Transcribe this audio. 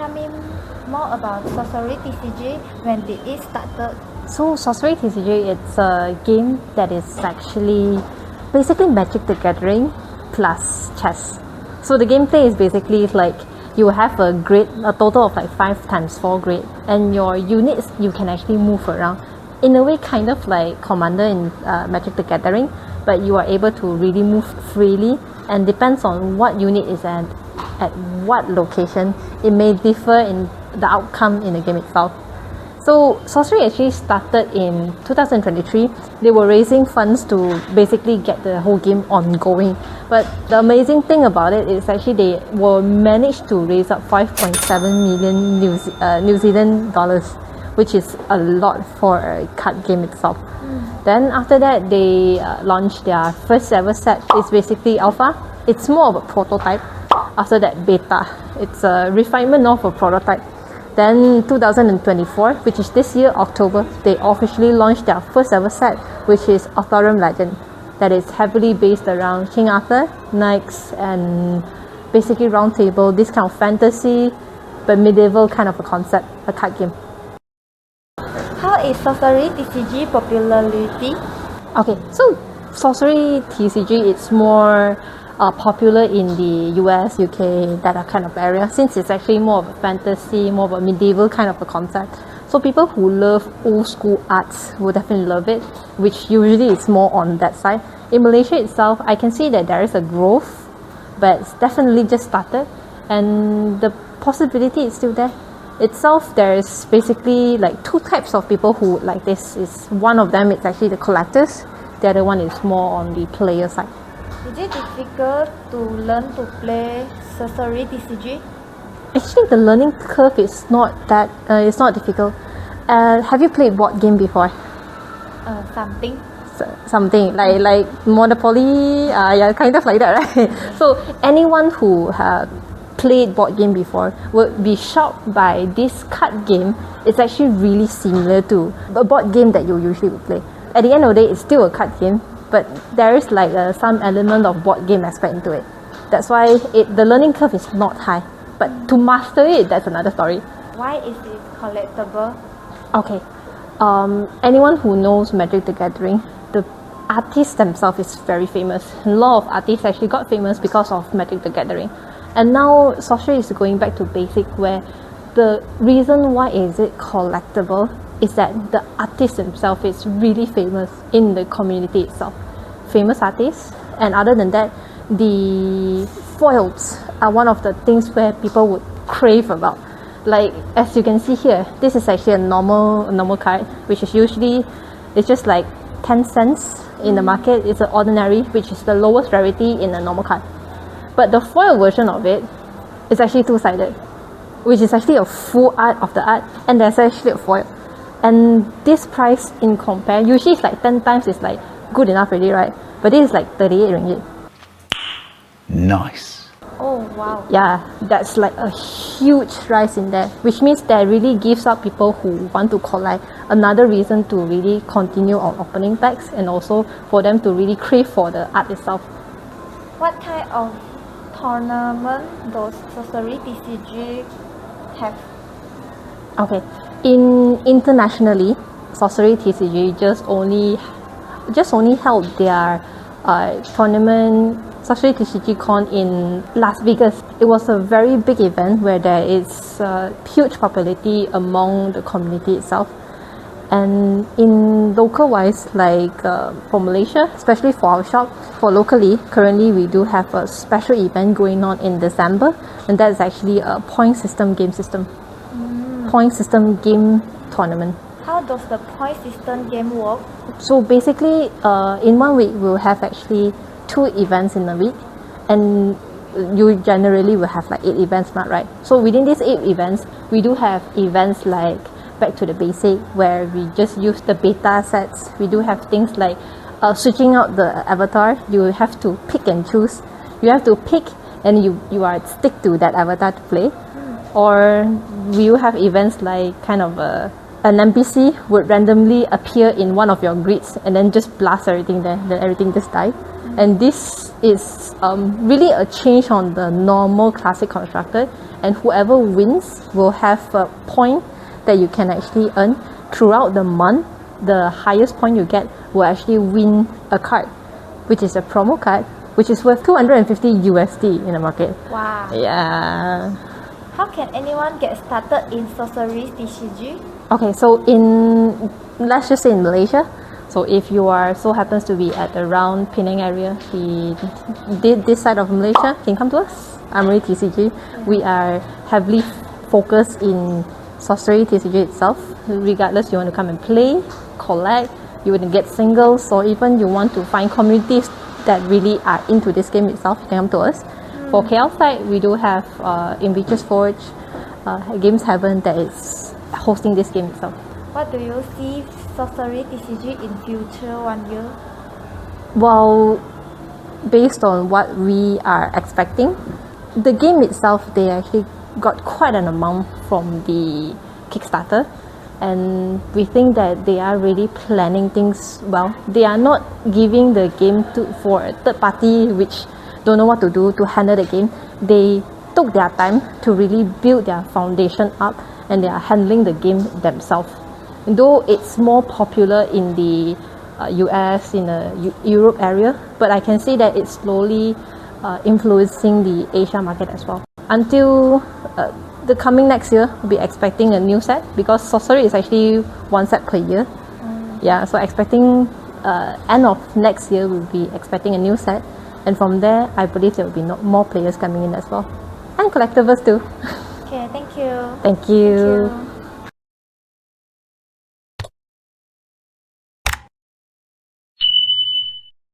tell me more about Sorcery TCG? When did it started? So Sorcery TCG, it's a game that is actually basically Magic the Gathering plus chess. So the gameplay is basically like you have a grid, a total of like 5 times 4 grid, and your units you can actually move around. In a way, kind of like Commander in Magic the Gathering, but you are able to really move freely, and depends on what unit is at what location, it may differ in the outcome in the game itself. So Sorcery actually started in 2023. They were raising funds to basically get the whole game ongoing. But the amazing thing about it is actually they were managed to raise up 5.7 million New Zealand dollars, which is a lot for a card game itself. Then after that, they launched their first ever set. It's basically alpha. It's more of a prototype. After that, beta. It's a refinement of a prototype. Then 2024, which is this year, October, they officially launched their first ever set, which is Authorium Legend, that is heavily based around King Arthur, knights, and basically round table, this kind of fantasy, but medieval kind of a concept, a card game. How is Sorcery TCG popularity? Okay, so Sorcery TCG, it's more popular in the US, UK, that kind of area, since it's actually more of a fantasy, more of a medieval kind of a concept. So people who love old school arts will definitely love it, which usually is more on that side. In Malaysia itself, I can see that there is a growth, but it's definitely just started, and the possibility is still there. Itself, there is basically like 2 types of people who like this. Is one of them is actually the collectors, the other one is more on the player side. Is it difficult to learn to play Sorcery TCG? Actually, the learning curve is not that it's not difficult. Have you played board game before? Something. Something like Monopoly, yeah, kind of like that, right? So anyone who played board game before would be shocked by this card game. It's actually really similar to a board game that you usually would play. At the end of the day, it's still a card game, but there is like some element of board game aspect into it. That's why the learning curve is not high. But to master it, that's another story. Why is it collectible? Okay, anyone who knows Magic the Gathering, the artists themselves is very famous. A lot of artists actually got famous because of Magic the Gathering. And now Sorcery is going back to basic, where the reason why is it collectible is that the artist himself is really famous in the community itself. Famous artists, and other than that, the foils are one of the things where people would crave about. Like as you can see here, this is actually a normal card, which is usually it's just like 10 cents in the market. It's an ordinary, which is the lowest rarity in a normal card. But the foil version of it is actually 2-sided, which is actually a full art of the art, and there's actually a foil. And this price in compare, usually it's like 10 times is like good enough already, right? But this is like 38 ringgit. Nice. Oh wow. Yeah, that's like a huge rise in there, which means that really gives up people who want to collect another reason to really continue on opening packs, and also for them to really crave for the art itself. What kind of tournament does Sorcery TCG have? Okay, internationally, Sorcery TCG just only held their tournament, Sorcery TCG Con, in Las Vegas. It was a very big event where there is huge popularity among the community itself. And in local wise, like for Malaysia, especially for our shop, for locally, currently we do have a special event going on in December, and that is actually a point system game tournament. How does the point system game work? So basically, in 1 week we'll have actually 2 events in a week, and you generally will have like 8 events, right? So within these 8 events, we do have events like Back to the Basic, where we just use the beta sets. We do have things like switching out the avatar. You have to pick and choose. You have to pick, and you are stick to that avatar to play. Or we will have events like kind of an NPC would randomly appear in one of your grids and then just blast everything there, then everything just die. And this is really a change on the normal classic constructed, and whoever wins will have a point that you can actually earn throughout the month. The highest point you get will actually win a card, which is a promo card, which is worth 250 USD in the market. Wow. Yeah. How can anyone get started in Sorcery TCG? Okay, so let's just say in Malaysia, so if you are so happens to be at around Penang area, this side of Malaysia, can come to us, Armory TCG. We are heavily focused in Sorcery TCG itself. Regardless, you want to come and play, collect, you want to get singles, or even you want to find communities that really are into this game itself, you can come to us. For KL side, we do have Invictus Forge, Games Heaven that is hosting this game itself. What do you see Sorcery TCG in future 1 year? Well, based on what we are expecting, the game itself, they actually got quite an amount from the Kickstarter, and we think that they are really planning things well. They are not giving the game for a third party which don't know what to do to handle the game. They took their time to really build their foundation up, and they are handling the game themselves. Though it's more popular in the US, in the Europe area, but I can see that it's slowly influencing the Asia market as well. Until the coming next year, we'll be expecting a new set, because Sorcery is actually one set per year. Yeah, so expecting end of next year, we'll be expecting a new set, and from there, I believe there will be more players coming in as well, and collectibles too. Okay, thank you. Thank you. Thank you.